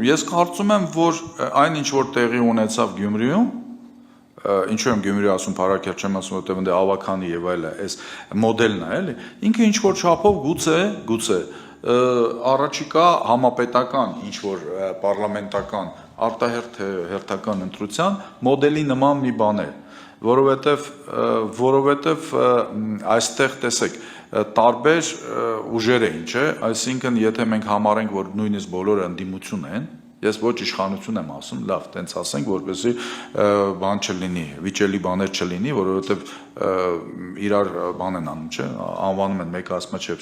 Ես կարծում եմ, որ այն ինչ որ տեղի ունեցավ Գյումրիում, ինչու եմ Գյումրի ասում, Փարաքեր չեմ ասում, որտեղ ընդ ավականի եւ այլը, այս մոդելն է, էլի։ Ինքը ինչ որ չափով գուցե առաջիկա համապետական ինչ որ պարլամենտական արտահերթ հերթական ընտրության մոդելի նման մի բան է, որովհետեւ այստեղ տեսեք տարբեր ուժեր էին, չէ, այսինքն եթե մենք համարենք, որ նույնիսկ բոլորը ընդդիմություն են, ես ոչ իշխանություն եմ ասում, լավ, տենց ասենք, որպեսզի բան չլինի, վիճելի բաներ չլինի, որովհետև իրար բան են անում, չէ, անվանում են մեկը ասում է չէ,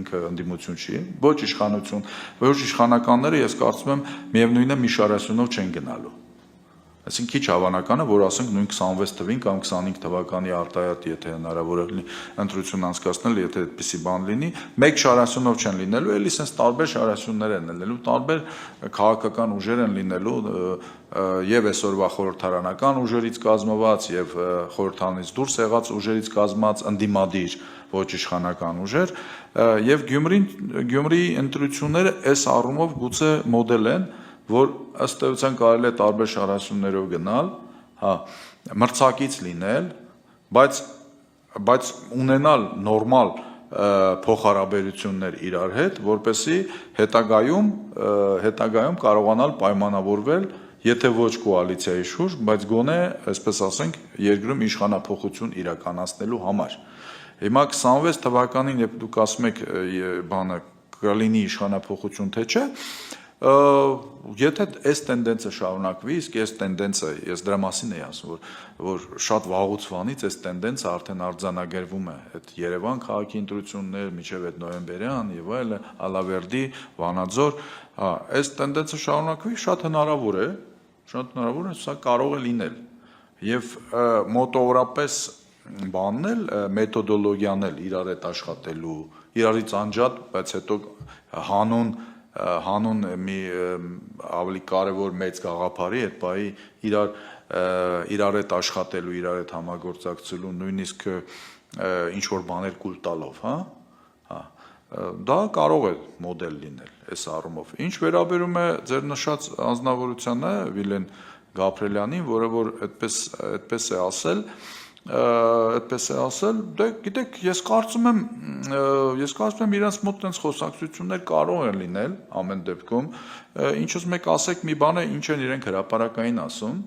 ինքը ընդդիմություն չի, ոչ իշխանություն, ոչ իշխանականները ես կարծում եմ միևնույն է մի շարասյունով չեն գնալու։ Այսինքն քիչ հավանական է, որ ասենք նույն 26 թվին կամ 25 թվականի արտահայտ, եթե հնարավոր է լինի ընտրություն անցկացնել, եթե այդպիսի բան լինի, մեկ շարասյունով չեն լինելու, էլի sense տարբեր շարասյուններ են լինելու, տարբեր քաղաքական ուժեր են լինելու, եւ այսօրվա խորհրդարանական ուժերից կազմված, եւ խորհրդանից դուրս եղած ուժերից կազմված ընդդիմադիր ոչ իշխանական ուժեր, եւ Գյումրիի ընտրությունները այս առումով գուցե մոդել են, որ ըստ էության կարելի է տարբեր շարասյուններով գնալ, հա, մրցակից լինել, բայց ունենալ նորմալ փոխհարաբերություններ իրար հետ, որպեսզի հետագայում կարողանալ պայմանավորվել, եթե ոչ կոալիցիայի շուրջ, բայց գոնե, այսպես ասենք, երկրում իշխանափոխություն իրականացնելու համար։ Հիմա 26 թվականին, երբ դուք ասում եք բանը կլինի իշխանափոխություն, թե չէ, եթե այս տենդենսը շարունակվի, իսկ այս տենդենսը, ես դրա մասին էի ասում, որ շատ վաղուց վանից այս տենդենսը արդեն արձանագրվում է, այդ Երևան քաղաքի ընտրություններ, մինչև այդ նոյեմբերյան եւ այլը, Ալավերդի, Վանաձոր, այս տենդենսը շարունակվի, շատ հնարավոր է, սա կարող է լինել։ Եվ մոտավորապես բանն էլ, մեթոդոլոգիան էլ իրար հետ աշխատելու, իրարից անջատ, բայց հետո հանուն մի ավելի կարևոր մեծ գաղափարի այդ բայի իրար հետ աշխատելու, իրար հետ համագործակցելու, նույնիսկ ինչ որ բաներ կուլ տալով, հա, դա կարող է մոդել լինել այս առումով։ Ինչ վերաբերում է ձեր նշած անձնավորությանը Վիլեն Գաբրելյանին, որը որ այդպես է ասել, դե գիտեք, ես կարծում եմ իրենց մոտ տենց խոսակցություններ կարող են լինել ամեն դեպքում, ինչ ուզում եք ասեք մի բան է, ինչ են իրենք հրապարակային ասում,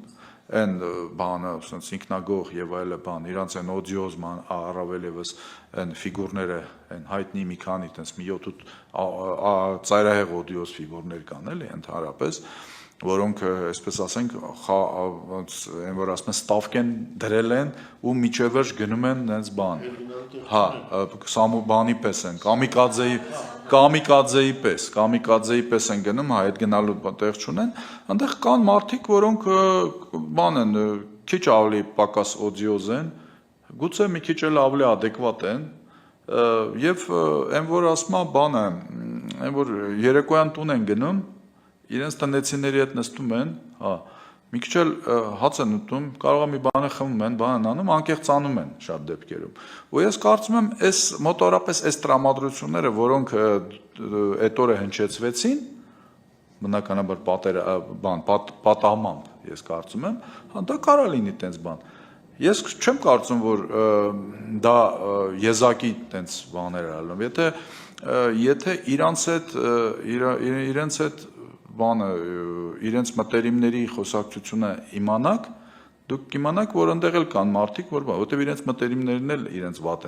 այն բանը, ինքնագող եւ այլ բան, իրանց են օդիոզ ման առավել եւս այն ֆիգուրները, այն հայտնի մի քանի տենց մի 7 ծայրահեղ օդիոզ ֆիգուրներ կան էլի ընդհանրապես, որոնք, այսպես ասենք, այն որ ասում են ստավք են դրել են ու միջևերջ գնում են նենց բան, հա, բանի պես են, կամիկաձեի պես են գնում, հա, այդ գնալու տեղ չունեն, այնտեղ կան մարդիկ, որոնք բան են, քիչ ավելի պակաս օդիոզ են, գուցե մի քիչ էլ ավելի ադեկվատ են, եւ այն որ ասում է բանը, այն որ երեկոյան տուն են գնում, իրենց տնեցիների հետ նստում են, հա, մի քիչ էլ հաց են ուտում, կարող է մի բանը խմում են, բան են անում, անկեղծանում են շատ դեպքերում։ Ու ես կարծում եմ, մոտավորապես այս տրամադրությունները, որոնք այդ օրը հնչեցվեցին, բնականաբար պատահմամբ, ես կարծում եմ, դա կարա լինի տենց բան։ Ես չեմ կարծում, որ դա եզակի տենց բաներ ալնում, եթե իրենց հետ բանը, իրենց մտերիմների խոսակցությունը իմանաք, դուք կիմանաք, որ ընդեղ էլ կան մարդիկ, որովհետև իրենց մտերիմներն էլ իրենց վատ